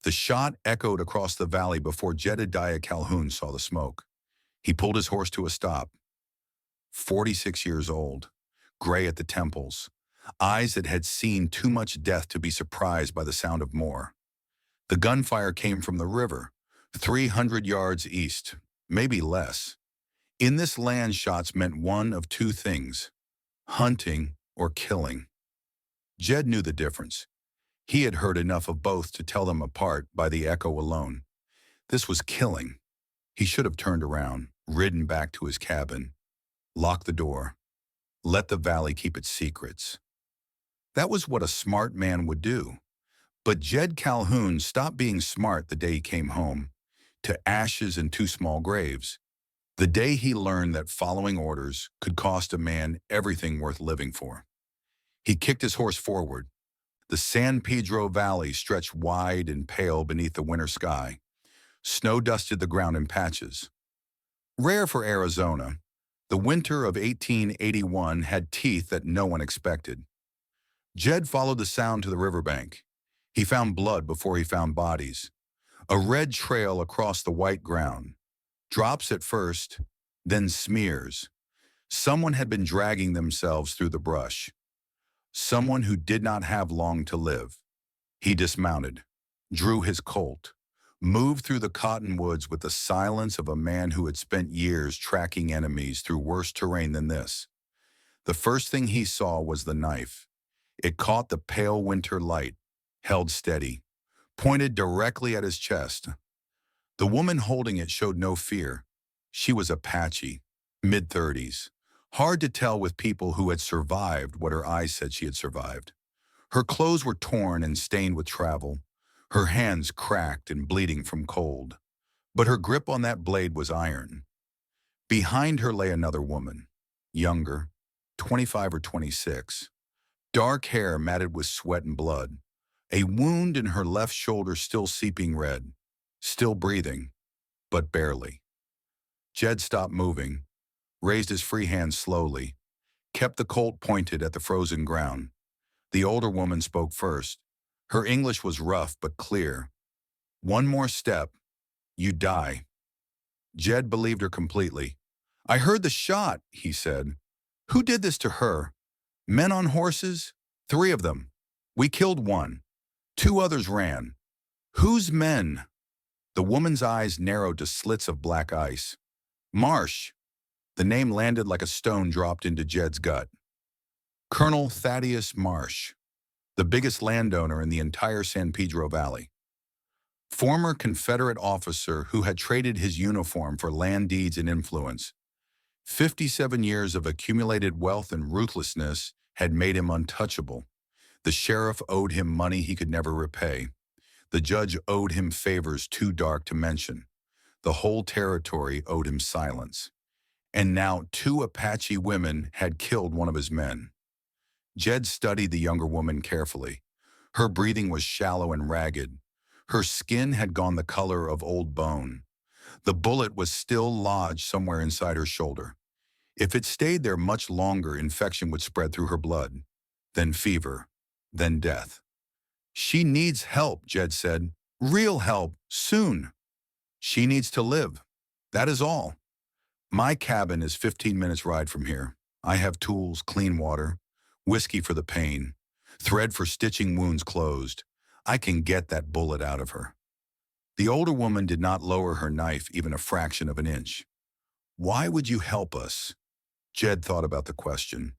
The shot echoed across the valley before Jedediah Calhoun saw the smoke. He pulled his horse to a stop. 46 years old, gray at the temples, eyes that had seen too much death to be surprised by the sound of more. The gunfire came from the river, 300 yards east, maybe less. In this land, shots meant one of two things: hunting or killing. Jed knew the difference. He had heard enough of both to tell them apart by the echo alone. This was killing. He should have turned around, ridden back to his cabin, locked the door, let the valley keep its secrets. That was what a smart man would do. But Jed Calhoun stopped being smart the day he came home, to ashes and two small graves. The day he learned that following orders could cost a man everything worth living for. He kicked his horse forward. The San Pedro Valley stretched wide and pale beneath the winter sky. Snow dusted the ground in patches. Rare for Arizona, the winter of 1881 had teeth that no one expected. Jed followed the sound to the riverbank. He found blood before he found bodies. A red trail across the white ground. Drops at first, then smears. Someone had been dragging themselves through the brush. Someone who did not have long to live. He dismounted, drew his Colt, moved through the cottonwoods with the silence of a man who had spent years tracking enemies through worse terrain than this. The first thing he saw was the knife. It caught the pale winter light, held steady, pointed directly at his chest. The woman holding it showed no fear. She was Apache, mid-30s. Hard to tell with people who had survived what her eyes said she had survived. Her clothes were torn and stained with travel, her hands cracked and bleeding from cold. But her grip on that blade was iron. Behind her lay another woman, younger, 25 or 26. Dark hair matted with sweat and blood. A wound in her left shoulder still seeping red, still breathing, but barely. Jed stopped moving, raised his free hand slowly, kept the Colt pointed at the frozen ground. The older woman spoke first. Her English was rough but clear. "One more step, you die." Jed believed her completely. "I heard the shot," he said. "Who did this to her? Men on horses? 3 of them. We killed one. 2 others ran. Whose men?" The woman's eyes narrowed to slits of black ice. "Marsh." The name landed like a stone dropped into Jed's gut. Colonel Thaddeus Marsh, the biggest landowner in the entire San Pedro Valley. Former Confederate officer who had traded his uniform for land deeds and influence. 57 years of accumulated wealth and ruthlessness had made him untouchable. The sheriff owed him money he could never repay. The judge owed him favors too dark to mention. The whole territory owed him silence. And now 2 Apache women had killed one of his men. Jed studied the younger woman carefully. Her breathing was shallow and ragged. Her skin had gone the color of old bone. The bullet was still lodged somewhere inside her shoulder. If it stayed there much longer, infection would spread through her blood. Then fever. Then death. "She needs help," Jed said. "Real help, soon. She needs to live. That is all. My cabin is 15 minutes ride from here. I have tools, clean water, whiskey for the pain, thread for stitching wounds closed. I can get that bullet out of her." The older woman did not lower her knife even a fraction of an inch. "Why would you help us?" Jed thought about the question.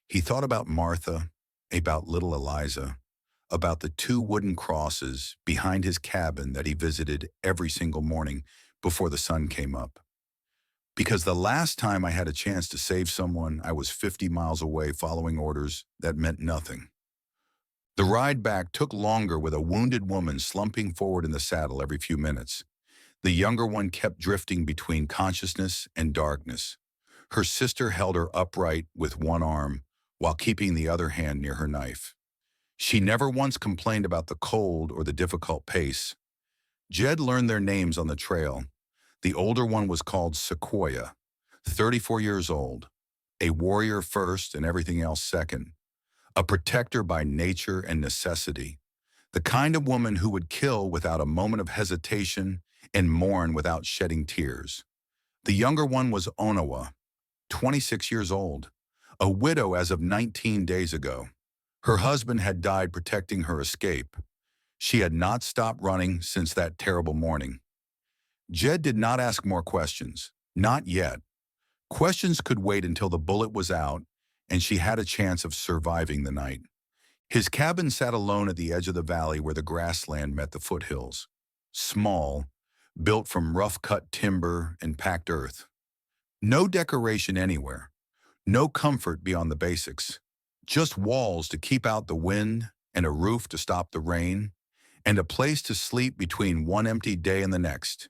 He thought about Martha, about little Eliza, about the 2 wooden crosses behind his cabin that he visited every single morning before the sun came up. "Because the last time I had a chance to save someone, I was 50 miles away following orders that meant nothing." The ride back took longer with a wounded woman slumping forward in the saddle every few minutes. The younger one kept drifting between consciousness and darkness. Her sister held her upright with one arm while keeping the other hand near her knife. She never once complained about the cold or the difficult pace. Jed learned their names on the trail. The older one was called Sequoia, 34 years old, a warrior first and everything else second, a protector by nature and necessity. The kind of woman who would kill without a moment of hesitation and mourn without shedding tears. The younger one was Onawa, 26 years old, a widow as of 19 days ago. Her husband had died protecting her escape. She had not stopped running since that terrible morning. Jed did not ask more questions. Not yet. Questions could wait until the bullet was out and she had a chance of surviving the night. His cabin sat alone at the edge of the valley where the grassland met the foothills. Small, built from rough-cut timber and packed earth. No decoration anywhere. No comfort beyond the basics. Just walls to keep out the wind and a roof to stop the rain, and a place to sleep between one empty day and the next.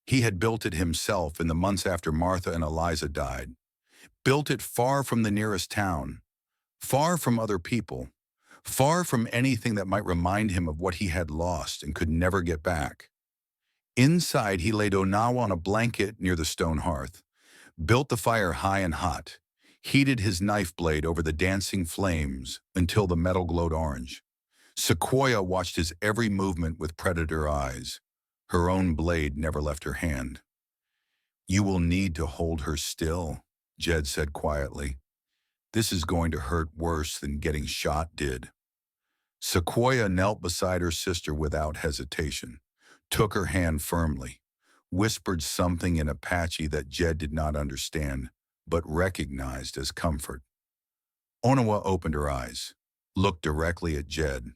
He had built it himself in the months after Martha and Eliza died. Built it far from the nearest town, far from other people, far from anything that might remind him of what he had lost and could never get back. Inside, he laid Onawa on a blanket near the stone hearth, built the fire high and hot, heated his knife blade over the dancing flames until the metal glowed orange. Sequoia watched his every movement with predator eyes. Her own blade never left her hand. "You will need to hold her still," Jed said quietly. "This is going to hurt worse than getting shot did." Sequoia knelt beside her sister without hesitation, took her hand firmly, whispered something in Apache that Jed did not understand, but recognized as comfort. Onawa opened her eyes, looked directly at Jed.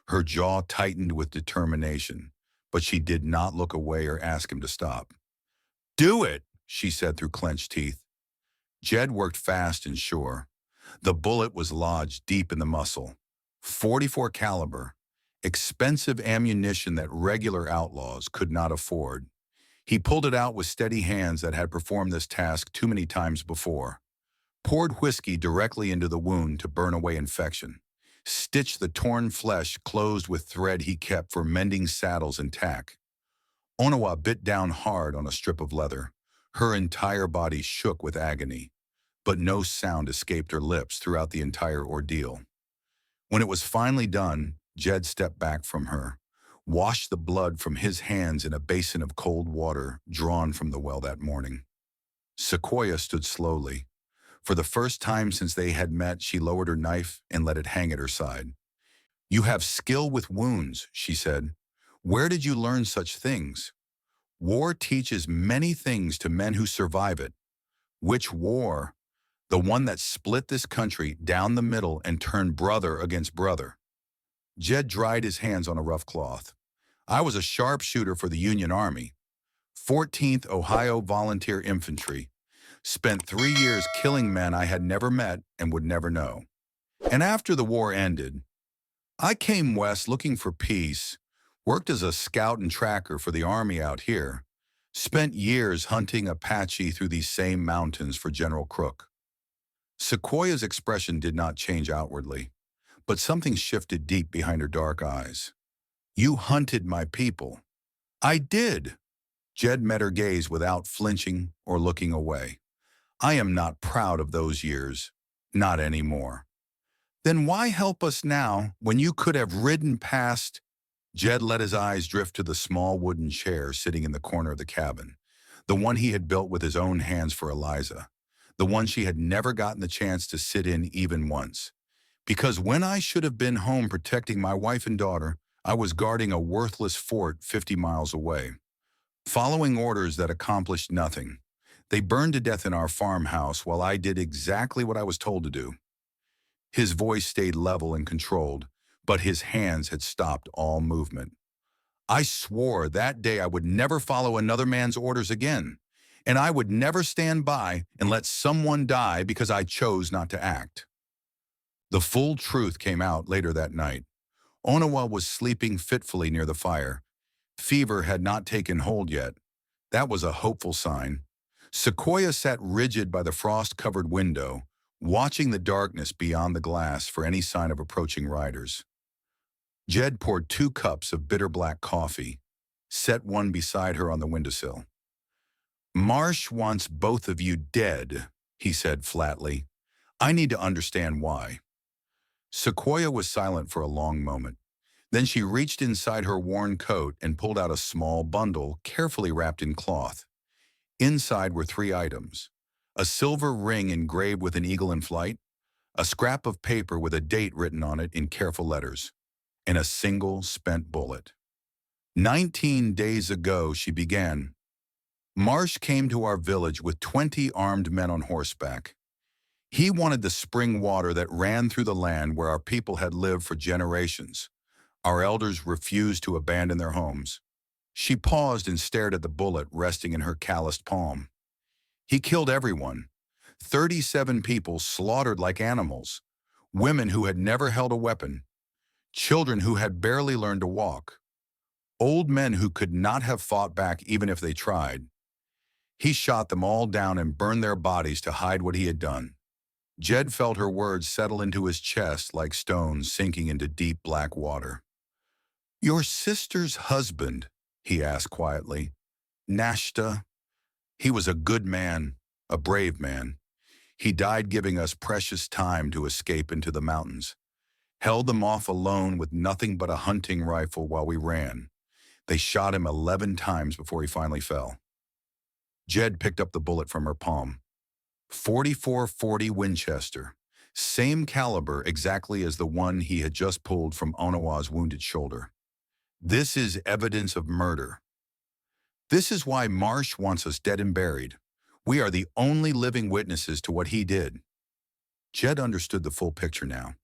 Her jaw tightened with determination, but she did not look away or ask him to stop. "Do it," she said through clenched teeth. Jed worked fast and sure. The bullet was lodged deep in the muscle. 44 caliber, expensive ammunition that regular outlaws could not afford. He pulled it out with steady hands that had performed this task too many times before. Poured whiskey directly into the wound to burn away infection. Stitched the torn flesh closed with thread he kept for mending saddles and tack. Onawa bit down hard on a strip of leather. Her entire body shook with agony, but no sound escaped her lips throughout the entire ordeal. When it was finally done, Jed stepped back from her, washed the blood from his hands in a basin of cold water drawn from the well that morning. Sequoia stood slowly. For the first time since they had met, she lowered her knife and let it hang at her side. "You have skill with wounds," she said. "Where did you learn such things? War teaches many things to men who survive it." "Which war?" "The one that split this country down the middle and turned brother against brother." Jed dried his hands on a rough cloth. "I was a sharpshooter for the Union Army, 14th Ohio Volunteer Infantry. Spent 3 years killing men I had never met and would never know. And after the war ended, I came west looking for peace, worked as a scout and tracker for the Army out here, spent years hunting Apache through these same mountains for General Crook." Sequoia's expression did not change outwardly, but something shifted deep behind her dark eyes. "You hunted my people." "I did." Jed met her gaze without flinching or looking away. "I am not proud of those years. Not anymore." "Then why help us now when you could have ridden past?" Jed let his eyes drift to the small wooden chair sitting in the corner of the cabin, the one he had built with his own hands for Eliza, the one she had never gotten the chance to sit in even once. "Because when I should have been home protecting my wife and daughter, I was guarding a worthless fort 50 miles away, following orders that accomplished nothing. They burned to death in our farmhouse while I did exactly what I was told to do." His voice stayed level and controlled, but his hands had stopped all movement. "I swore that day I would never follow another man's orders again, and I would never stand by and let someone die because I chose not to act." The full truth came out later that night. Onawa was sleeping fitfully near the fire. Fever had not taken hold yet. That was a hopeful sign. Sequoia sat rigid by the frost-covered window, watching the darkness beyond the glass for any sign of approaching riders. Jed poured 2 cups of bitter black coffee, set one beside her on the windowsill. "Marsh wants both of you dead," he said flatly. "I need to understand why." Sequoia was silent for a long moment. Then she reached inside her worn coat and pulled out a small bundle carefully wrapped in cloth. Inside were three items: a silver ring engraved with an eagle in flight, a scrap of paper with a date written on it in careful letters, and a single spent bullet. 19 days ago, she began. Marsh came to our village with 20 armed men on horseback. He wanted the spring water that ran through the land where our people had lived for generations. Our elders refused to abandon their homes. She paused and stared at the bullet resting in her calloused palm. He killed everyone. 37 people slaughtered like animals. Women who had never held a weapon. Children who had barely learned to walk. Old men who could not have fought back even if they tried. He shot them all down and burned their bodies to hide what he had done. Jed felt her words settle into his chest like stones sinking into deep black water. "Your sister's husband," he asked quietly. "Nashta, he was a good man, a brave man. He died giving us precious time to escape into the mountains. Held them off alone with nothing but a hunting rifle while we ran. They shot him 11 times before he finally fell." Jed picked up the bullet from her palm. 44-40 Winchester, same caliber exactly as the one he had just pulled from Onawa's wounded shoulder. "This is evidence of murder. This is why Marsh wants us dead and buried. We are the only living witnesses to what he did." Jed understood the full picture now.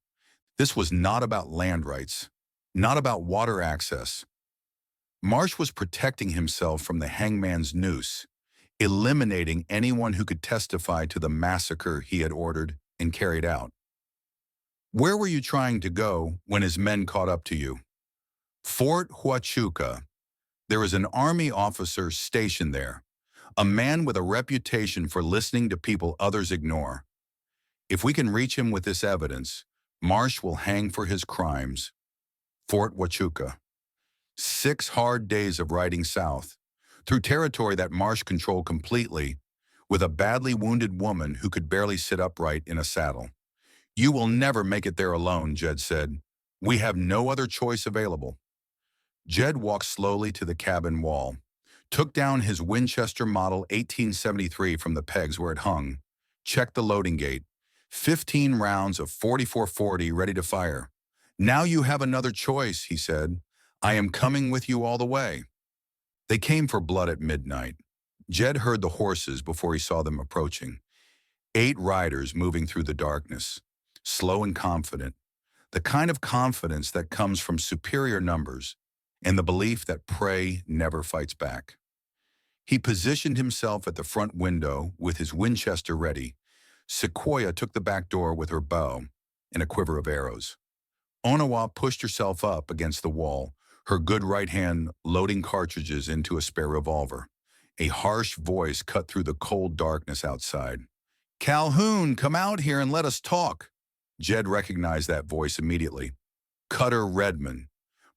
This was not about land rights, not about water access. Marsh was protecting himself from the hangman's noose, eliminating anyone who could testify to the massacre he had ordered and carried out. "Where were you trying to go when his men caught up to you?" "Fort Huachuca. There is an army officer stationed there, a man with a reputation for listening to people others ignore. If we can reach him with this evidence, Marsh will hang for his crimes." Fort Huachuca. 6 hard days of riding south, through territory that Marsh controlled completely, with a badly wounded woman who could barely sit upright in a saddle. "You will never make it there alone," Jed said. "We have no other choice available." Jed walked slowly to the cabin wall, took down his Winchester Model 1873 from the pegs where it hung, checked the loading gate. 15 rounds of 44-40 ready to fire. "Now you have another choice," he said. "I am coming with you all the way." They came for blood at midnight. Jed heard the horses before he saw them approaching. 8 riders moving through the darkness, slow and confident, the kind of confidence that comes from superior numbers and the belief that prey never fights back. He positioned himself at the front window with his Winchester ready. Sequoia took the back door with her bow and a quiver of arrows. Onawa pushed herself up against the wall, her good right hand loading cartridges into a spare revolver. A harsh voice cut through the cold darkness outside. "Calhoun, come out here and let us talk." Jed recognized that voice immediately. Cutter Redmond,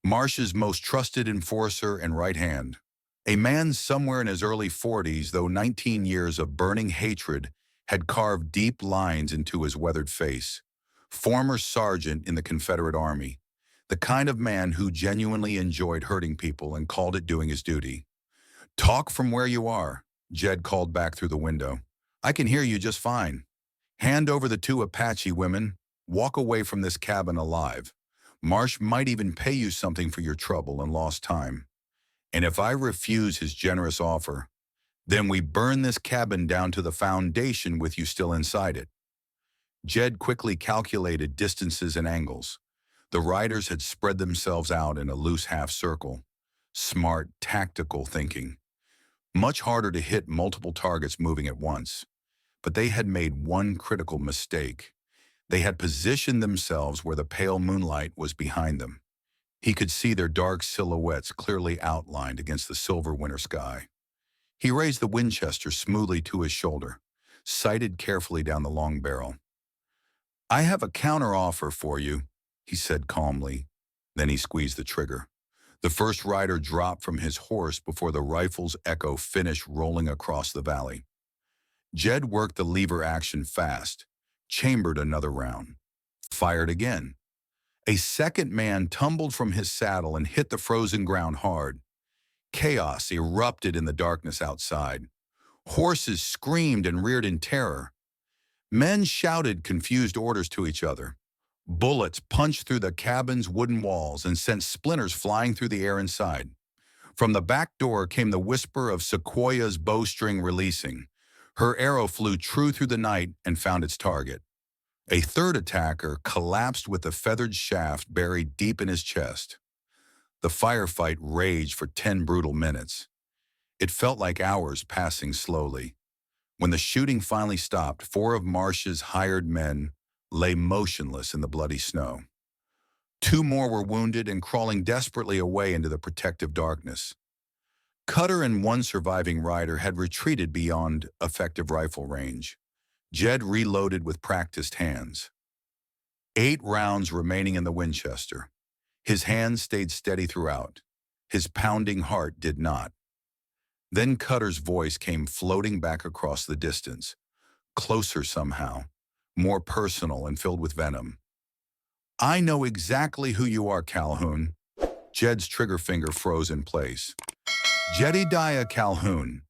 Marsh's most trusted enforcer and right hand. A man somewhere in his early 40s, though 19 years of burning hatred had carved deep lines into his weathered face. Former sergeant in the Confederate Army, the kind of man who genuinely enjoyed hurting people and called it doing his duty. "Talk from where you are," Jed called back through the window. "I can hear you just fine. Hand over the 2 Apache women. Walk away from this cabin alive. Marsh might even pay you something for your trouble and lost time. And if I refuse his generous offer, then we burn this cabin down to the foundation with you still inside it." Jed quickly calculated distances and angles. The riders had spread themselves out in a loose half circle. Smart, tactical thinking. Much harder to hit multiple targets moving at once. But they had made one critical mistake. They had positioned themselves where the pale moonlight was behind them. He could see their dark silhouettes clearly outlined against the silver winter sky. He raised the Winchester smoothly to his shoulder, sighted carefully down the long barrel. "I have a counteroffer for you," he said calmly. Then he squeezed the trigger. The first rider dropped from his horse before the rifle's echo finished rolling across the valley. Jed worked the lever action fast, chambered another round, fired again. A second man tumbled from his saddle and hit the frozen ground hard. Chaos erupted in the darkness outside. Horses screamed and reared in terror. Men shouted confused orders to each other. Bullets punched through the cabin's wooden walls and sent splinters flying through the air inside. From the back door came the whisper of Sequoia's bowstring releasing. Her arrow flew true through the night and found its target. A third attacker collapsed with the feathered shaft buried deep in his chest. The firefight raged for 10 brutal minutes. It felt like hours passing slowly. When the shooting finally stopped, 4 of Marsh's hired men lay motionless in the bloody snow. 2 more were wounded and crawling desperately away into the protective darkness. Cutter and 1 surviving rider had retreated beyond effective rifle range. Jed reloaded with practiced hands. 8 rounds remaining in the Winchester. His hands stayed steady throughout. His pounding heart did not. Then Cutter's voice came floating back across the distance, closer somehow, more personal and filled with venom. "I know exactly who you are, Calhoun." Jed's trigger finger froze in place. "Jedediah Calhoun,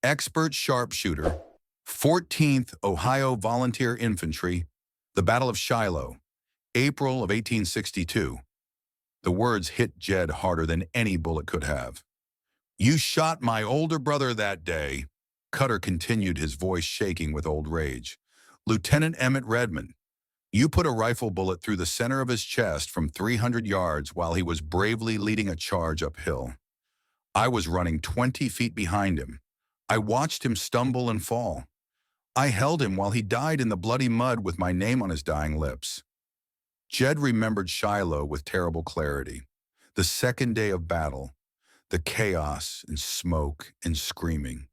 expert sharpshooter, 14th Ohio Volunteer Infantry, the Battle of Shiloh, April of 1862. The words hit Jed harder than any bullet could have. "You shot my older brother that day." Cutter continued, his voice shaking with old rage. "Lieutenant Emmett Redmond, you put a rifle bullet through the center of his chest from 300 yards while he was bravely leading a charge uphill. I was running 20 feet behind him. I watched him stumble and fall. I held him while he died in the bloody mud with my name on his dying lips." Jed remembered Shiloh with terrible clarity. The second day of battle, the chaos and smoke and screaming.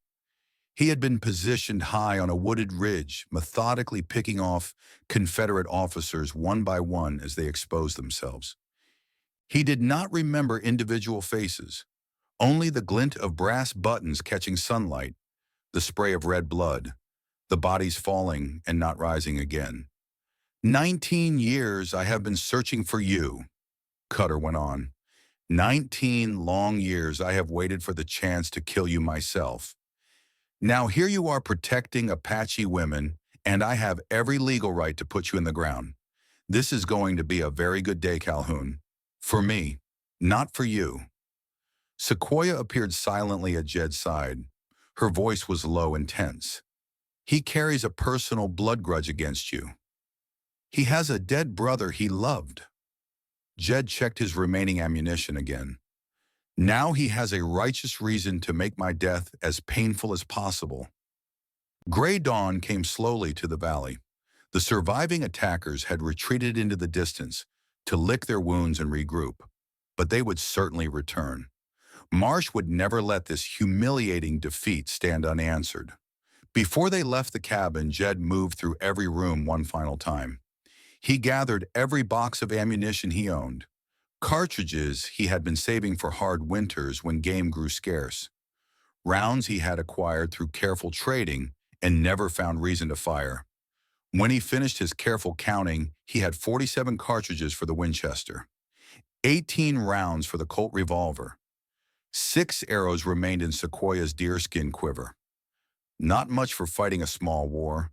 He had been positioned high on a wooded ridge, methodically picking off Confederate officers one by one as they exposed themselves. He did not remember individual faces, only the glint of brass buttons catching sunlight, the spray of red blood, the bodies falling and not rising again. 19 years I have been searching for you," Cutter went on. 19 long years I have waited for the chance to kill you myself. Now here you are protecting Apache women, and I have every legal right to put you in the ground. This is going to be a very good day, Calhoun. For me, not for you." Sequoia appeared silently at Jed's side. Her voice was low and tense. "He carries a personal blood grudge against you. He has a dead brother he loved." Jed checked his remaining ammunition again. "Now he has a righteous reason to make my death as painful as possible." Gray dawn came slowly to the valley. The surviving attackers had retreated into the distance to lick their wounds and regroup, but they would certainly return. Marsh would never let this humiliating defeat stand unanswered. Before they left the cabin, Jed moved through every room one final time. He gathered every box of ammunition he owned, cartridges he had been saving for hard winters when game grew scarce, rounds he had acquired through careful trading and never found reason to fire. When he finished his careful counting, he had 47 cartridges for the Winchester, 18 rounds for the Colt revolver. 6 arrows remained in Sequoia's deerskin quiver. Not much for fighting a small war,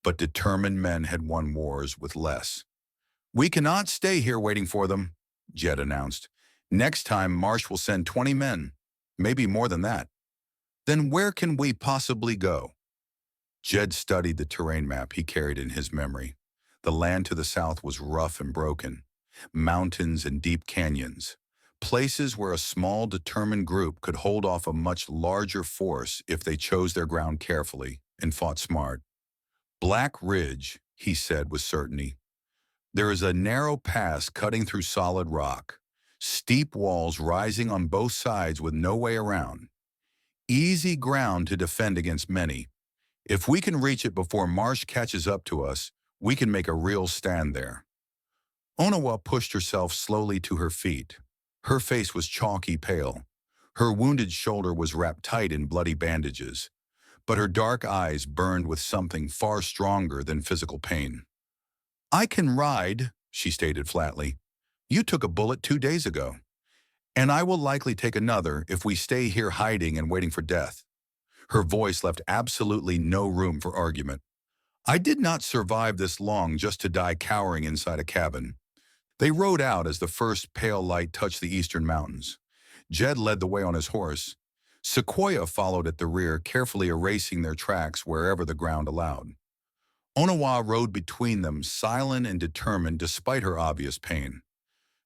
but determined men had won wars with less. "We cannot stay here waiting for them," Jed announced. "Next time, Marsh will send 20 men, maybe more than that." "Then where can we possibly go?" Jed studied the terrain map he carried in his memory. The land to the south was rough and broken, mountains and deep canyons, places where a small, determined group could hold off a much larger force if they chose their ground carefully and fought smart. "Black Ridge," he said with certainty. "There is a narrow pass cutting through solid rock, steep walls rising on both sides with no way around. Easy ground to defend against many. If we can reach it before Marsh catches up to us, we can make a real stand there." Onawa pushed herself slowly to her feet. Her face was chalky pale. Her wounded shoulder was wrapped tight in bloody bandages, but her dark eyes burned with something far stronger than physical pain. "I can ride," she stated flatly. You took a bullet 2 days ago, and I will likely take another if we stay here hiding and waiting for death." Her voice left absolutely no room for argument. "I did not survive this long just to die cowering inside a cabin." They rode out as the first pale light touched the eastern mountains. Jed led the way on his horse. Sequoia followed at the rear, carefully erasing their tracks wherever the ground allowed. Onawa rode between them, silent and determined despite her obvious pain.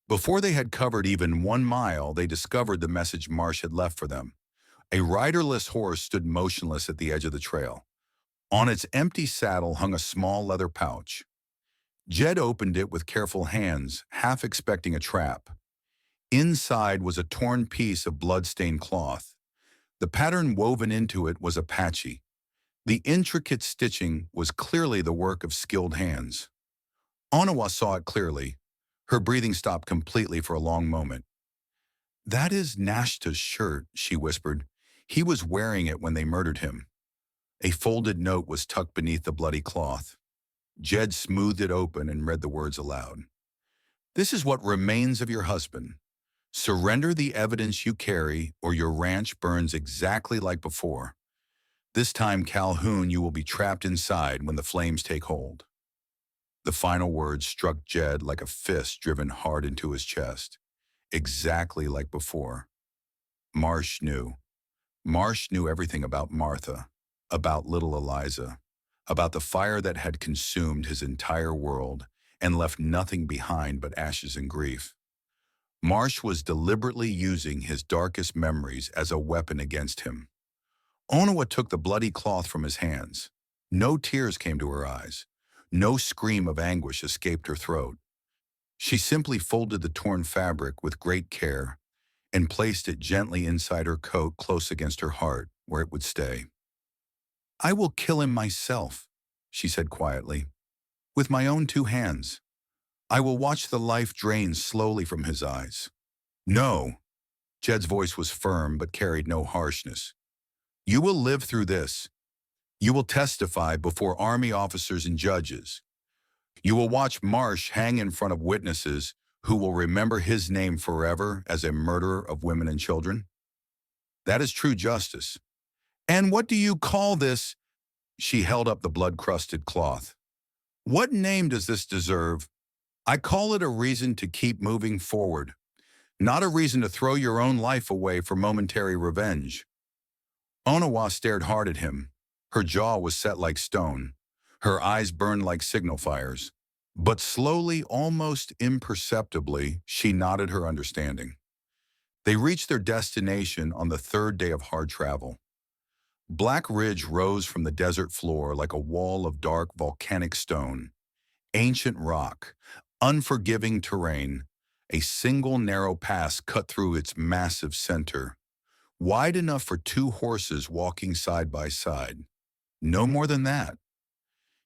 Before they had covered even 1 mile, they discovered the message Marsh had left for them. A riderless horse stood motionless at the edge of the trail. On its empty saddle hung a small leather pouch. Jed opened it with careful hands, half expecting a trap. Inside was a torn piece of blood-stained cloth. The pattern woven into it was Apache. The intricate stitching was clearly the work of skilled hands. Onawa saw it clearly. Her breathing stopped completely for a long moment. "That is Nashta's shirt," she whispered. "He was wearing it when they murdered him." A folded note was tucked beneath the bloody cloth. Jed smoothed it open and read the words aloud. "This is what remains of your husband. Surrender the evidence you carry, or your ranch burns exactly like before. This time, Calhoun, you will be trapped inside when the flames take hold." The final words struck Jed like a fist driven hard into his chest. Exactly like before. Marsh knew. Marsh knew everything about Martha, about little Eliza, about the fire that had consumed his entire world and left nothing behind but ashes and grief. Marsh was deliberately using his darkest memories as a weapon against him. Onawa took the bloody cloth from his hands. No tears came to her eyes. No scream of anguish escaped her throat. She simply folded the torn fabric with great care and placed it gently inside her coat, close against her heart, where it would stay. "I will kill him myself," she said quietly, "with my own 2 hands. I will watch the life drain slowly from his eyes." "No." Jed's voice was firm but carried no harshness. "You will live through this. You will testify before army officers and judges. You will watch Marsh hang in front of witnesses who will remember his name forever as a murderer of women and children. That is true justice. And what do you call this?" She held up the blood-crusted cloth. "What name does this deserve? I call it a reason to keep moving forward, not a reason to throw your own life away for momentary revenge." Onawa stared hard at him. Her jaw was set like stone. Her eyes burned like signal fires. But slowly, almost imperceptibly, she nodded her understanding. They reached their destination on the third day of hard travel. Black Ridge rose from the desert floor like a wall of dark volcanic stone. Ancient rock, unforgiving terrain, a single narrow pass cut through its massive center, wide enough for 2 horses walking side by side. No more than that.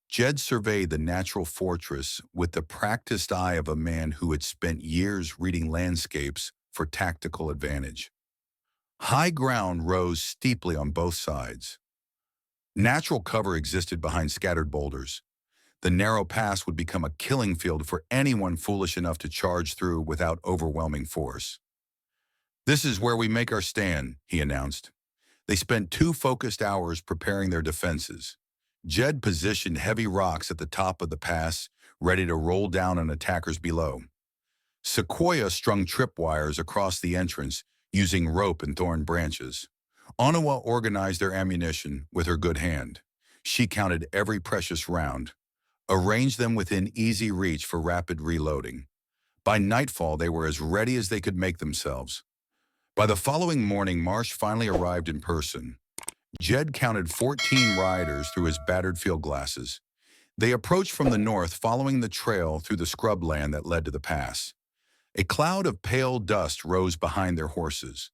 Jed surveyed the natural fortress with the practiced eye of a man who had spent years reading landscapes for tactical advantage. High ground rose steeply on both sides. Natural cover existed behind scattered boulders. The narrow pass would become a killing field for anyone foolish enough to charge through without overwhelming force. "This is where we make our stand," he announced. They spent 2 focused hours preparing their defenses. Jed positioned heavy rocks at the top of the pass, ready to roll down on attackers below. Sequoia strung tripwires across the entrance, using rope and thorn branches. Onawa organized their ammunition with her good hand. She counted every precious round, arranged them within easy reach for rapid reloading. By nightfall, they were as ready as they could make themselves. By the following morning, Marsh finally arrived in person. Jed counted 14 riders through his battered field glasses. They approached from the north, following the trail through the scrubland that led to the pass. A cloud of pale dust rose behind their horses.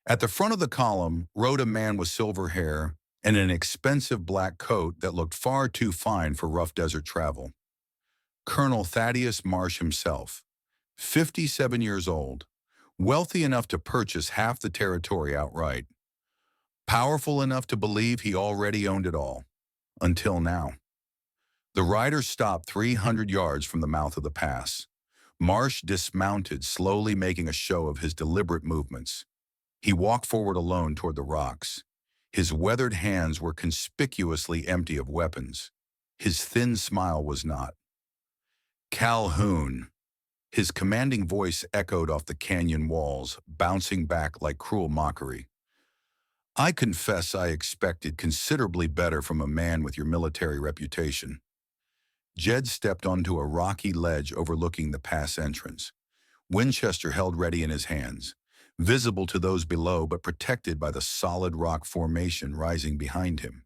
At the front of the column rode a man with silver hair and an expensive black coat that looked far too fine for rough desert travel. Colonel Thaddeus Marsh himself, 57 years old, wealthy enough to purchase half the territory outright, powerful enough to believe he already owned it all, until now. The riders stopped 300 yards from the mouth of the pass. Marsh dismounted, slowly making a show of his deliberate movements. He walked forward alone toward the rocks. His weathered hands were conspicuously empty of weapons. His thin smile was not. Calhoun. His commanding voice echoed off the canyon walls, bouncing back like cruel mockery. I confess I expected considerably better from a man with your military reputation. Jed stepped onto a rocky ledge overlooking the pass entrance. Winchester held ready in his hands, visible to those below but protected by the solid rock formation rising behind him.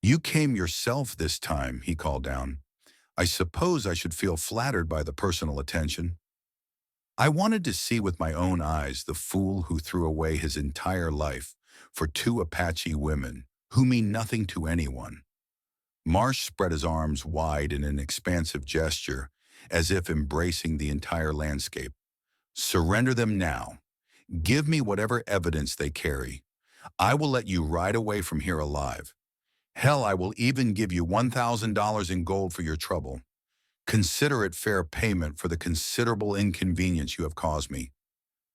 You came yourself this time, he called down. I suppose I should feel flattered by the personal attention. I wanted to see with my own eyes the fool who threw away his entire life for two Apache women who mean nothing to anyone. Marsh spread his arms wide in an expansive gesture, as if embracing the entire landscape. Surrender them now. Give me whatever evidence they carry. I will let you ride away from here alive. Hell, I will even give you $1,000 in gold for your trouble. Consider it fair payment for the considerable inconvenience you have caused me.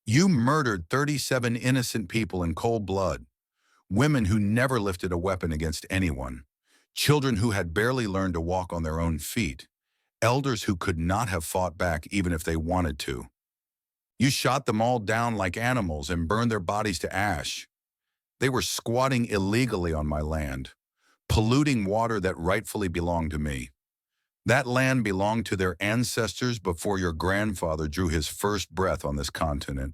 You murdered 37 innocent people in cold blood, women who never lifted a weapon against anyone, children who had barely learned to walk on their own feet, elders who could not have fought back even if they wanted to. You shot them all down like animals and burned their bodies to ash. They were squatting illegally on my land, polluting water that rightfully belonged to me. That land belonged to their ancestors before your grandfather drew his first breath on this continent.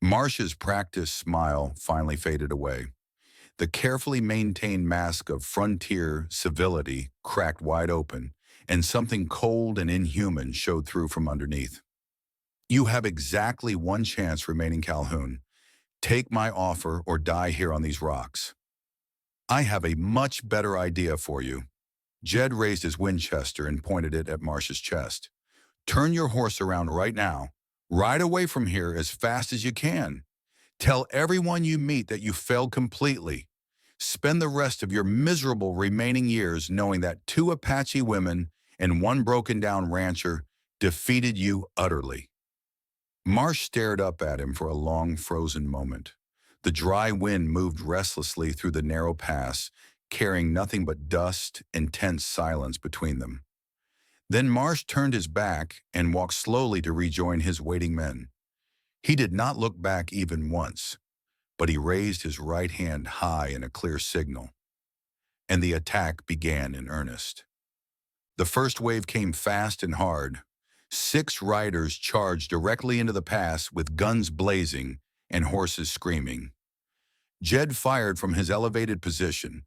Marsh's practiced smile finally faded away. The carefully maintained mask of frontier civility cracked wide open, and something cold and inhuman showed through from underneath. You have exactly one chance remaining, Calhoun. Take my offer or die here on these rocks. I have a much better idea for you. Jed raised his Winchester and pointed it at Marsh's chest. Turn your horse around right now. Ride away from here as fast as you can. Tell everyone you meet that you failed completely. Spend the rest of your miserable remaining years knowing that two Apache women and one broken-down rancher defeated you utterly. Marsh stared up at him for a long, frozen moment. The dry wind moved restlessly through the narrow pass, carrying nothing but dust and tense silence between them. Then Marsh turned his back and walked slowly to rejoin his waiting men. He did not look back even once, but he raised his right hand high in a clear signal. And the attack began in earnest. The first wave came fast and hard. 6 riders charged directly into the pass with guns blazing and horses screaming. Jed fired from his elevated position.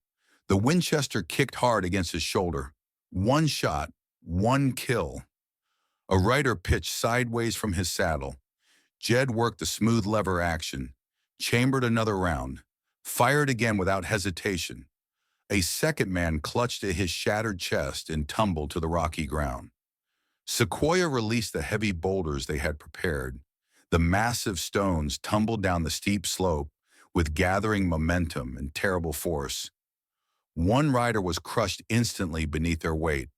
The Winchester kicked hard against his shoulder. One shot, one kill. A rider pitched sideways from his saddle. Jed worked the smooth lever action, chambered another round, fired again without hesitation. A second man clutched at his shattered chest and tumbled to the rocky ground. Sequoia released the heavy boulders they had prepared. The massive stones tumbled down the steep slope with gathering momentum and terrible force. One rider was crushed instantly beneath their weight.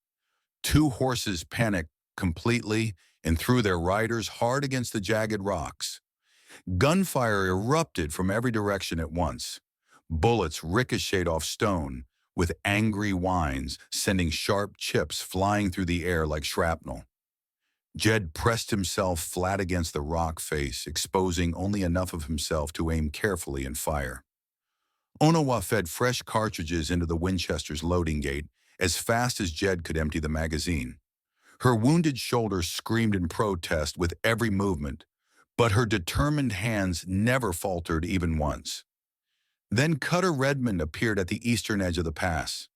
2 horses panicked completely and threw their riders hard against the jagged rocks. Gunfire erupted from every direction at once. Bullets ricocheted off stone with angry whines, sending sharp chips flying through the air like shrapnel. Jed pressed himself flat against the rock face, exposing only enough of himself to aim carefully and fire. Onawa fed fresh cartridges into the Winchester's loading gate as fast as Jed could empty the magazine. Her wounded shoulder screamed in protest with every movement, but her determined hands never faltered even once. Then Cutter Redmond appeared at the eastern edge of the pass.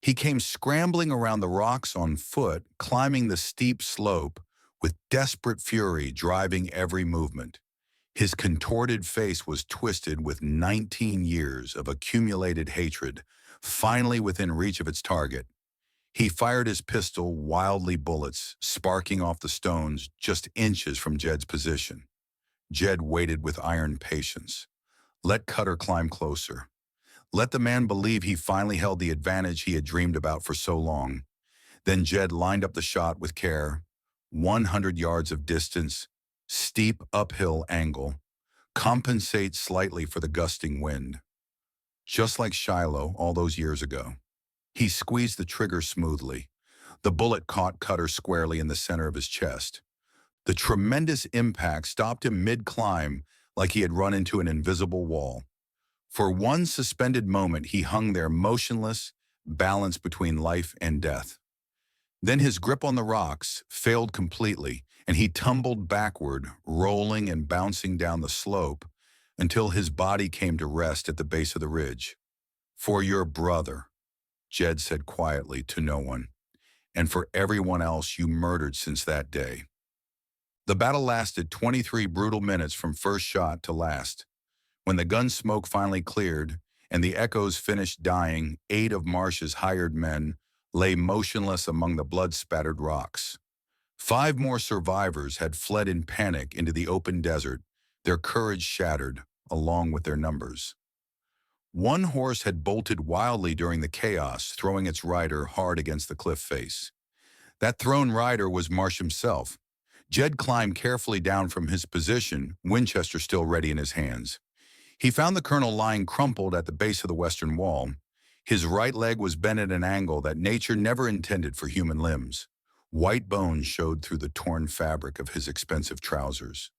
He came scrambling around the rocks on foot, climbing the steep slope, with desperate fury driving every movement. His contorted face was twisted with 19 years of accumulated hatred, finally within reach of its target. He fired his pistol, wildly bullets sparking off the stones just inches from Jed's position. Jed waited with iron patience. Let Cutter climb closer. Let the man believe he finally held the advantage he had dreamed about for so long. Then Jed lined up the shot with care, 100 yards of distance, steep uphill angle, compensate slightly for the gusting wind. Just like Shiloh all those years ago. He squeezed the trigger smoothly. The bullet caught Cutter squarely in the center of his chest. The tremendous impact stopped him mid-climb like he had run into an invisible wall. For one suspended moment, he hung there motionless, balanced between life and death. Then his grip on the rocks failed completely, and he tumbled backward, rolling and bouncing down the slope until his body came to rest at the base of the ridge. "For your brother," Jed said quietly to no one, "and for everyone else you murdered since that day." The battle lasted 23 brutal minutes from first shot to last. When the gun smoke finally cleared and the echoes finished dying, 8 of Marsh's hired men lay motionless among the blood-spattered rocks. 5 more survivors had fled in panic into the open desert, their courage shattered, along with their numbers. One horse had bolted wildly during the chaos, throwing its rider hard against the cliff face. That thrown rider was Marsh himself. Jed climbed carefully down from his position, Winchester still ready in his hands. He found the colonel lying crumpled at the base of the western wall. His right leg was bent at an angle that nature never intended for human limbs. White bones showed through the torn fabric of his expensive trousers.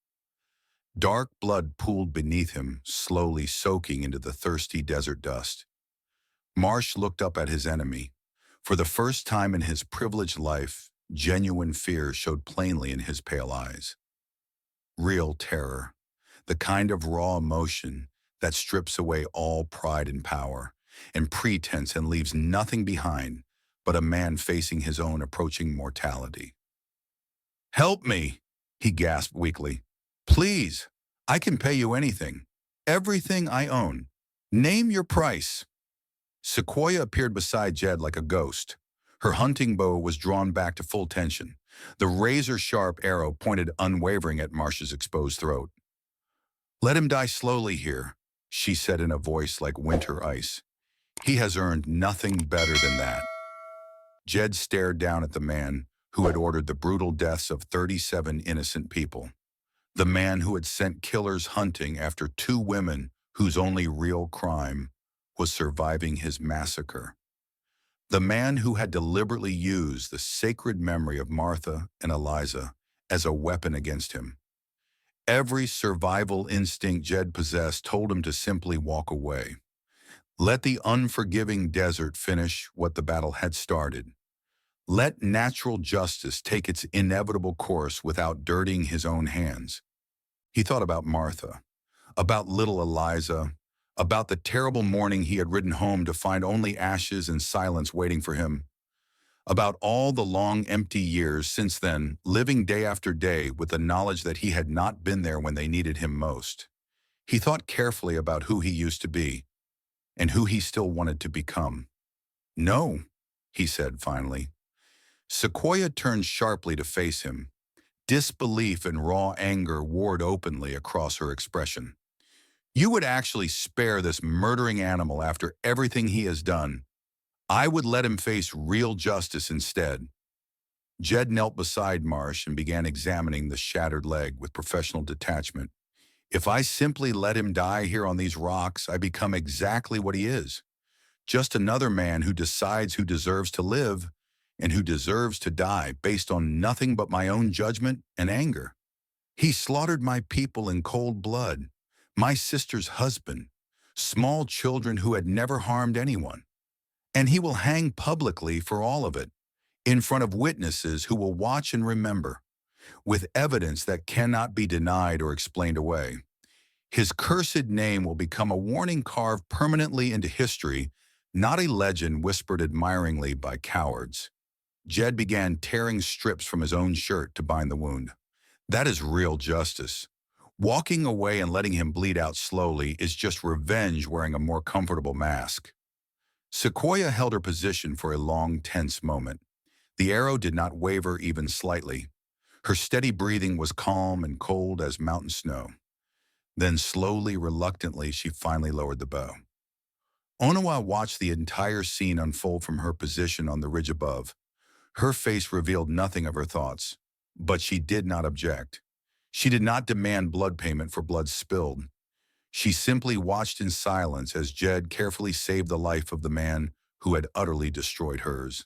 Dark blood pooled beneath him, slowly soaking into the thirsty desert dust. Marsh looked up at his enemy. For the first time in his privileged life, genuine fear showed plainly in his pale eyes. Real terror, the kind of raw emotion that strips away all pride and power and pretense and leaves nothing behind but a man facing his own approaching mortality. "Help me," he gasped weakly. "Please, I can pay you anything. Everything I own. Name your price." Sequoia appeared beside Jed like a ghost. Her hunting bow was drawn back to full tension. The razor-sharp arrow pointed unwavering at Marsh's exposed throat. "Let him die slowly here," she said in a voice like winter ice. "He has earned nothing better than that." Jed stared down at the man who had ordered the brutal deaths of 37 innocent people. The man who had sent killers hunting after 2 women whose only real crime was surviving his massacre. The man who had deliberately used the sacred memory of Martha and Eliza as a weapon against him. Every survival instinct Jed possessed told him to simply walk away. Let the unforgiving desert finish what the battle had started. Let natural justice take its inevitable course without dirtying his own hands. He thought about Martha, about little Eliza, about the terrible morning he had ridden home to find only ashes and silence waiting for him, about all the long empty years since then, living day after day with the knowledge that he had not been there when they needed him most. He thought carefully about who he used to be and who he still wanted to become. "No," he said finally. Sequoia turned sharply to face him. Disbelief and raw anger warred openly across her expression. "You would actually spare this murdering animal after everything he has done. I would let him face real justice instead." Jed knelt beside Marsh and began examining the shattered leg with professional detachment. "If I simply let him die here on these rocks, I become exactly what he is. Just another man who decides who deserves to live and who deserves to die based on nothing but my own judgment and anger. He slaughtered my people in cold blood, my sister's husband, small children who had never harmed anyone. And he will hang publicly for all of it, in front of witnesses who will watch and remember, with evidence that cannot be denied or explained away. His cursed name will become a warning carved permanently into history, not a legend whispered admiringly by cowards." Jed began tearing strips from his own shirt to bind the wound. "That is real justice. Walking away and letting him bleed out slowly is just revenge wearing a more comfortable mask." Sequoia held her position for a long, tense moment. The arrow did not waver even slightly. Her steady breathing was calm and cold as mountain snow. Then slowly, reluctantly, she finally lowered the bow. Onawa watched the entire scene unfold from her position on the ridge above. Her face revealed nothing of her thoughts, But she did not object. She did not demand blood payment for blood spilled. She simply watched in silence as Jed carefully saved the life of the man who had utterly destroyed hers.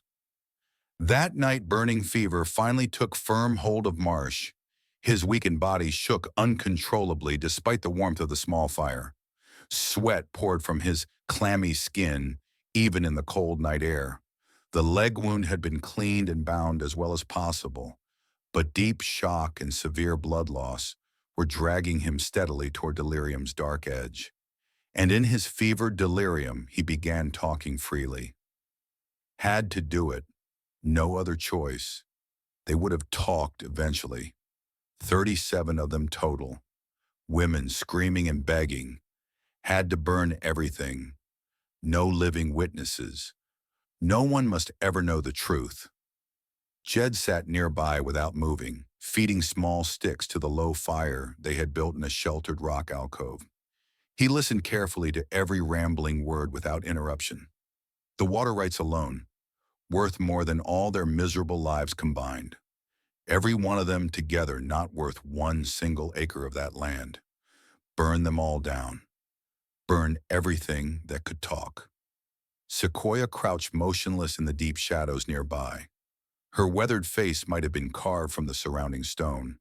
That night, burning fever finally took firm hold of Marsh. His weakened body shook uncontrollably despite the warmth of the small fire. Sweat poured from his clammy skin, even in the cold night air. The leg wound had been cleaned and bound as well as possible, but deep shock and severe blood loss were dragging him steadily toward delirium's dark edge. And in his fevered delirium, he began talking freely. Had to do it. No other choice. They would have talked eventually. 37 of them total. Women screaming and begging. Had to burn everything. No living witnesses. No one must ever know the truth. Jed sat nearby without moving, feeding small sticks to the low fire they had built in a sheltered rock alcove. He listened carefully to every rambling word without interruption. The water rights alone, worth more than all their miserable lives combined. Every one of them together not worth one single acre of that land. Burn them all down. Burn everything that could talk. Sequoia crouched motionless in the deep shadows nearby. Her weathered face might have been carved from the surrounding stone.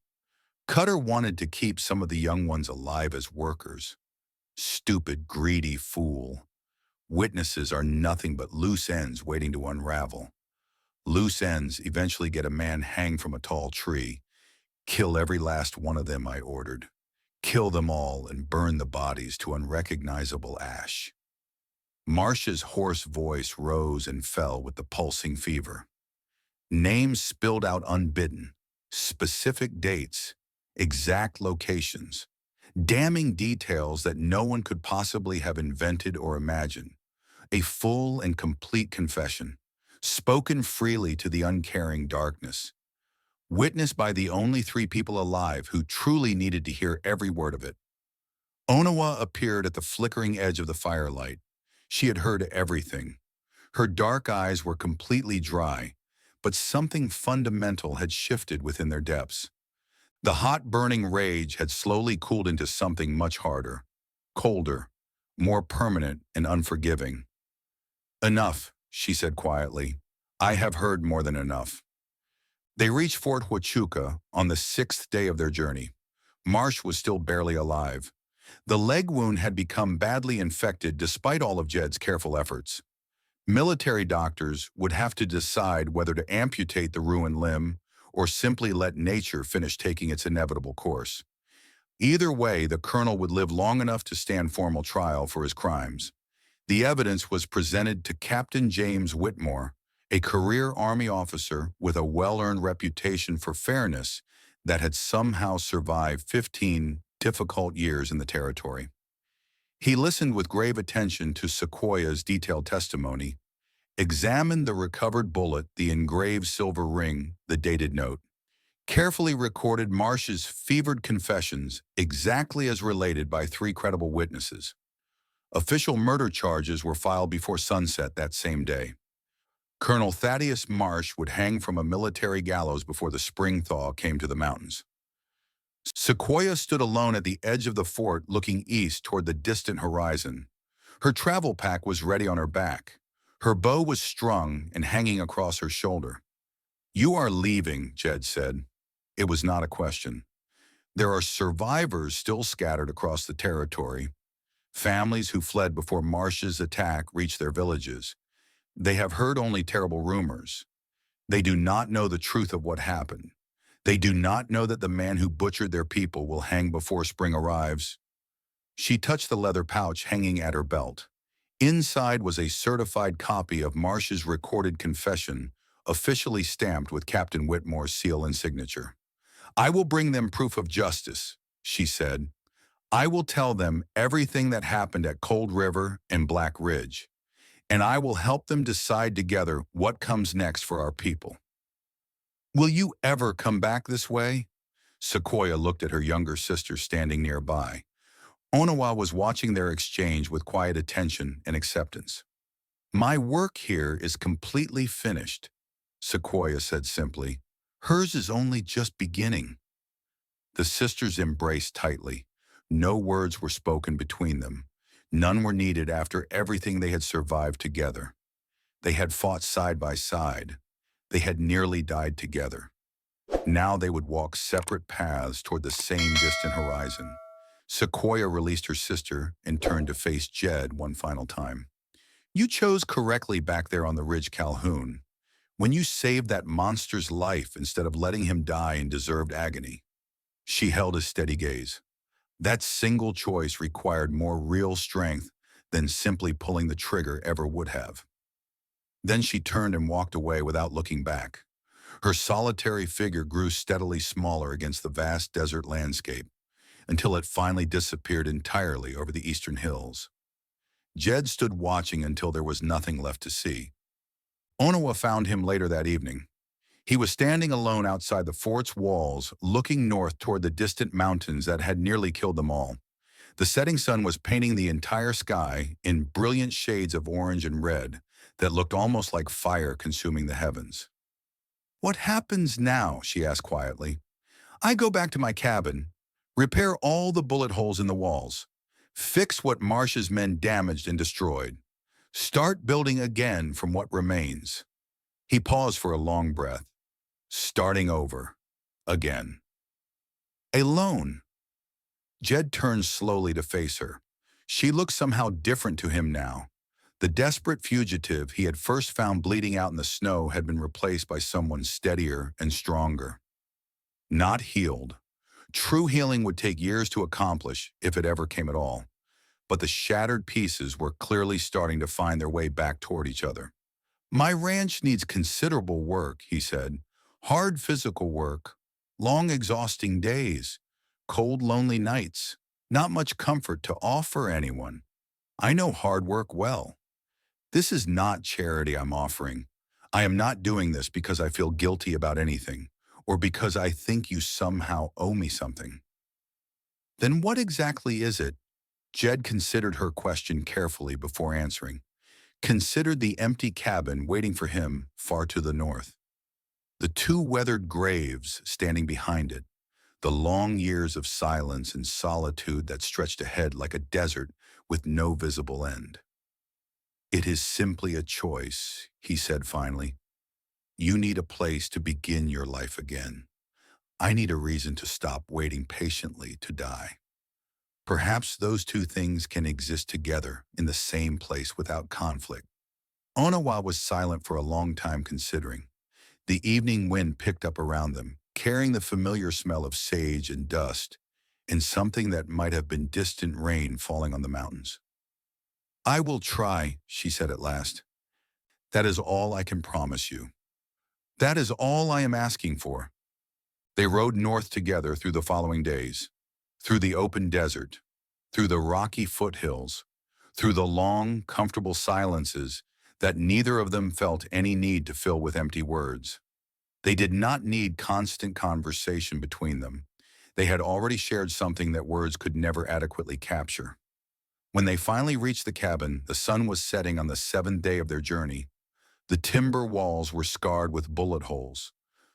Cutter wanted to keep some of the young ones alive as workers. Stupid, greedy fool. Witnesses are nothing but loose ends waiting to unravel. Loose ends eventually get a man hanged from a tall tree. Kill every last one of them, I ordered. Kill them all and burn the bodies to unrecognizable ash. Marsh's hoarse voice rose and fell with the pulsing fever. Names spilled out unbidden, specific dates, exact locations, damning details that no one could possibly have invented or imagined. A full and complete confession, spoken freely to the uncaring darkness, witnessed by the only 3 people alive who truly needed to hear every word of it. Onawa appeared at the flickering edge of the firelight. She had heard everything. Her dark eyes were completely dry, but something fundamental had shifted within their depths. The hot burning rage had slowly cooled into something much harder, colder, more permanent and unforgiving. Enough, she said quietly. I have heard more than enough. They reached Fort Huachuca on the 6th day of their journey. Marsh was still barely alive. The leg wound had become badly infected despite all of Jed's careful efforts. Military doctors would have to decide whether to amputate the ruined limb or simply let nature finish taking its inevitable course. Either way, the colonel would live long enough to stand formal trial for his crimes. The evidence was presented to Captain James Whitmore, a career Army officer with a well-earned reputation for fairness that had somehow survived 15 difficult years in the territory. He listened with grave attention to Sequoia's detailed testimony, examined the recovered bullet, the engraved silver ring, the dated note, carefully recorded Marsh's fevered confessions exactly as related by 3 credible witnesses. Official murder charges were filed before sunset that same day. Colonel Thaddeus Marsh would hang from a military gallows before the spring thaw came to the mountains. Sequoia stood alone at the edge of the fort looking east toward the distant horizon. Her travel pack was ready on her back. Her bow was strung and hanging across her shoulder. You are leaving, Jed said. It was not a question. There are survivors still scattered across the territory. Families who fled before Marsh's attack reached their villages. They have heard only terrible rumors. They do not know the truth of what happened. They do not know that the man who butchered their people will hang before spring arrives. She touched the leather pouch hanging at her belt. Inside was a certified copy of Marsh's recorded confession, officially stamped with Captain Whitmore's seal and signature. I will bring them proof of justice, she said. I will tell them everything that happened at Cold River and Black Ridge, and I will help them decide together what comes next for our people. Will you ever come back this way? Sequoia looked at her younger sister standing nearby. Onawa was watching their exchange with quiet attention and acceptance. My work here is completely finished, Sequoia said simply. Hers is only just beginning. The sisters embraced tightly. No words were spoken between them. None were needed after everything they had survived together. They had fought side by side. They had nearly died together. Now they would walk separate paths toward the same distant horizon. Sequoia released her sister and turned to face Jed one final time. You chose correctly back there on the ridge, Calhoun, when you saved that monster's life instead of letting him die in deserved agony. She held a steady gaze. That single choice required more real strength than simply pulling the trigger ever would have. Then she turned and walked away without looking back. Her solitary figure grew steadily smaller against the vast desert landscape until it finally disappeared entirely over the eastern hills. Jed stood watching until there was nothing left to see. Onawa found him later that evening. He was standing alone outside the fort's walls, looking north toward the distant mountains that had nearly killed them all. The setting sun was painting the entire sky in brilliant shades of orange and red that looked almost like fire consuming the heavens. What happens now? She asked quietly. I go back to my cabin, repair all the bullet holes in the walls, fix what Marsh's men damaged and destroyed, start building again from what remains. He paused for a long breath. Starting over. Again. Alone. Jed turned slowly to face her. She looked somehow different to him now. The desperate fugitive he had first found bleeding out in the snow had been replaced by someone steadier and stronger. Not healed. True healing would take years to accomplish, if it ever came at all. But the shattered pieces were clearly starting to find their way back toward each other. My ranch needs considerable work, he said. Hard physical work, long exhausting days, cold lonely nights, not much comfort to offer anyone. I know hard work well. This is not charity I'm offering. I am not doing this because I feel guilty about anything, or because I think you somehow owe me something. Then what exactly is it? Jed considered her question carefully before answering. Considered the empty cabin waiting for him far to the north. The two weathered graves standing behind it, the long years of silence and solitude that stretched ahead like a desert with no visible end. It is simply a choice, he said finally. You need a place to begin your life again. I need a reason to stop waiting patiently to die. Perhaps those two things can exist together in the same place without conflict. Onawa was silent for a long time considering. The evening wind picked up around them, carrying the familiar smell of sage and dust, and something that might have been distant rain falling on the mountains. I will try, she said at last. That is all I can promise you. That is all I am asking for. They rode north together through the following days, through the open desert, through the rocky foothills, through the long, comfortable silences that neither of them felt any need to fill with empty words. They did not need constant conversation between them. They had already shared something that words could never adequately capture. When they finally reached the cabin, the sun was setting on the 7th day of their journey. The timber walls were scarred with bullet holes.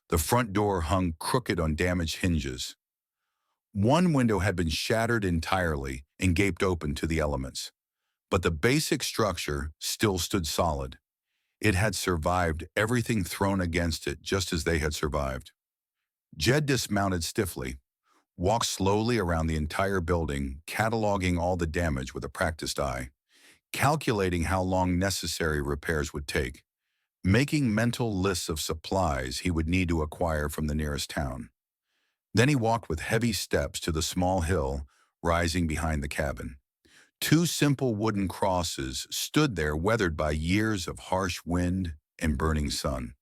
The front door hung crooked on damaged hinges. One window had been shattered entirely and gaped open to the elements. But the basic structure still stood solid. It had survived everything thrown against it just as they had survived. Jed dismounted stiffly, walked slowly around the entire building, cataloging all the damage with a practiced eye, calculating how long necessary repairs would take, making mental lists of supplies he would need to acquire from the nearest town. Then he walked with heavy steps to the small hill rising behind the cabin. Two simple wooden crosses stood there weathered by years of harsh wind and burning sun.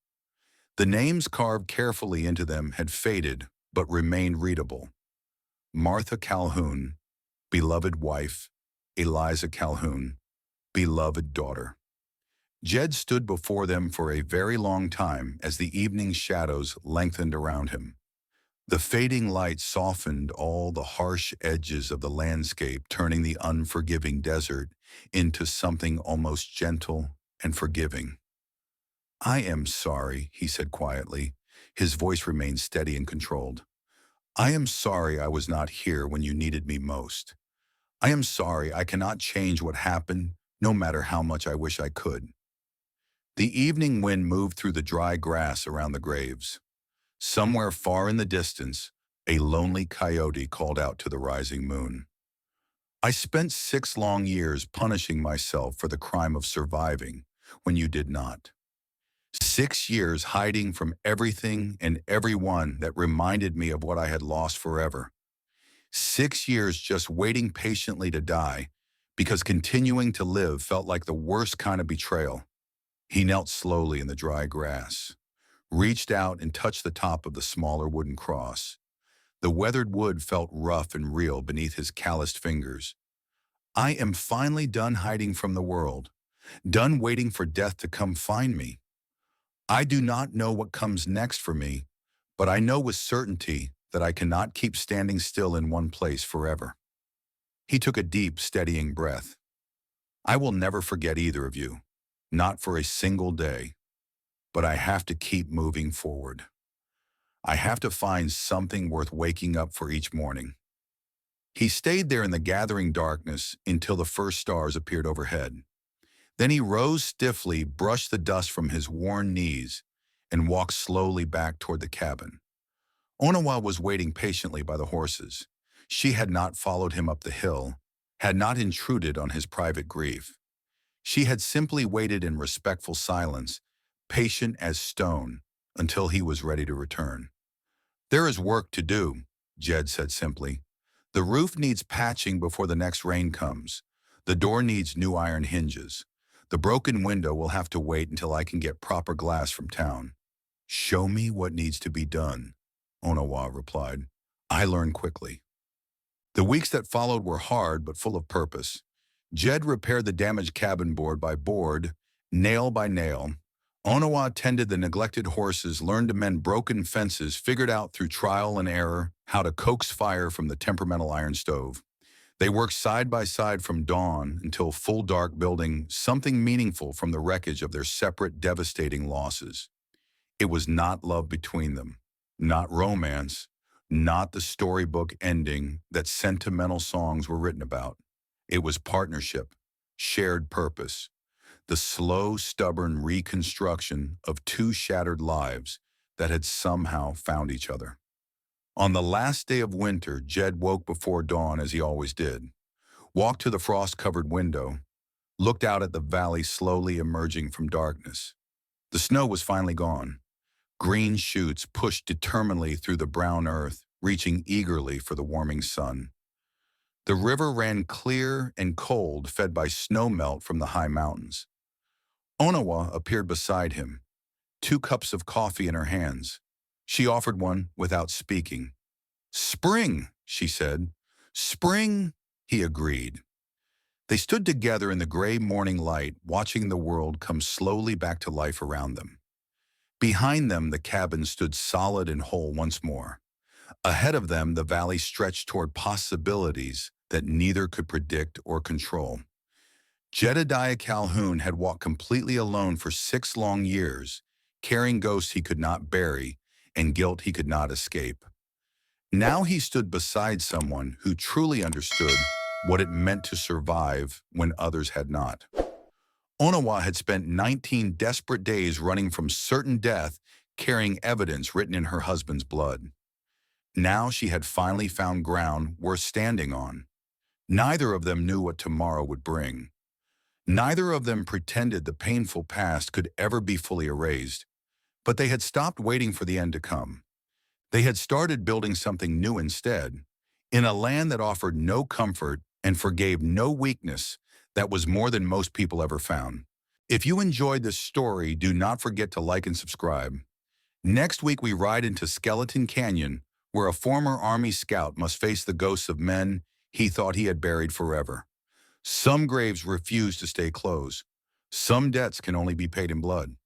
The names carved carefully into them had faded but remained readable. Martha Calhoun, beloved wife, Eliza Calhoun, beloved daughter. Jed stood before them for a very long time as the evening shadows lengthened around him. The fading light softened all the harsh edges of the landscape, turning the unforgiving desert into something almost gentle and forgiving. I am sorry, he said quietly, His voice remained steady and controlled. I am sorry I was not here when you needed me most. I am sorry I cannot change what happened, no matter how much I wish I could. The evening wind moved through the dry grass around the graves. Somewhere far in the distance, a lonely coyote called out to the rising moon. I spent 6 long years punishing myself for the crime of surviving when you did not. 6 years hiding from everything and everyone that reminded me of what I had lost forever. 6 years just waiting patiently to die because continuing to live felt like the worst kind of betrayal. He knelt slowly in the dry grass, reached out and touched the top of the smaller wooden cross. The weathered wood felt rough and real beneath his calloused fingers. I am finally done hiding from the world, done waiting for death to come find me. I do not know what comes next for me, but I know with certainty that I cannot keep standing still in one place forever. He took a deep, steadying breath. I will never forget either of you, not for a single day, but I have to keep moving forward. I have to find something worth waking up for each morning. He stayed there in the gathering darkness until the first stars appeared overhead. Then he rose stiffly, brushed the dust from his worn knees, and walked slowly back toward the cabin. Onawa was waiting patiently by the horses. She had not followed him up the hill, had not intruded on his private grief. She had simply waited in respectful silence, patient as stone, until he was ready to return. There is work to do, Jed said simply. The roof needs patching before the next rain comes. The door needs new iron hinges. The broken window will have to wait until I can get proper glass from town. Show me what needs to be done, Onawa replied. I learn quickly. The weeks that followed were hard but full of purpose. Jed repaired the damaged cabin board by board, nail by nail. Onawa tended the neglected horses, learned to mend broken fences, figured out through trial and error how to coax fire from the temperamental iron stove. They worked side by side from dawn until full dark, building something meaningful from the wreckage of their separate, devastating losses. It was not love between them, not romance, not the storybook ending that sentimental songs were written about. It was partnership, shared purpose, the slow, stubborn reconstruction of two shattered lives that had somehow found each other. On the last day of winter, Jed woke before dawn as he always did, walked to the frost-covered window, looked out at the valley slowly emerging from darkness. The snow was finally gone. Green shoots pushed determinedly through the brown earth, reaching eagerly for the warming sun. The river ran clear and cold, fed by snowmelt from the high mountains. Onawa appeared beside him, 2 cups of coffee in her hands. She offered one without speaking. Spring, she said. Spring, he agreed. They stood together in the gray morning light, watching the world come slowly back to life around them. Behind them, the cabin stood solid and whole once more. Ahead of them, the valley stretched toward possibilities that neither could predict or control. Jedediah Calhoun had walked completely alone for 6 long years, carrying ghosts he could not bury and guilt he could not escape. Now he stood beside someone who truly understood what it meant to survive when others had not. Onawa had spent 19 desperate days running from certain death, carrying evidence written in her husband's blood. Now she had finally found ground worth standing on. Neither of them knew what tomorrow would bring. Neither of them pretended the painful past could ever be fully erased, but they had stopped waiting for the end to come. They had started building something new instead, in a land that offered no comfort and forgave no weakness. That was more than most people ever found. If you enjoyed this story, do not forget to like and subscribe. Next week, we ride into Skeleton Canyon, where a former Army scout must face the ghosts of men he thought he had buried forever. Some graves refuse to stay closed. Some debts can only be paid in blood.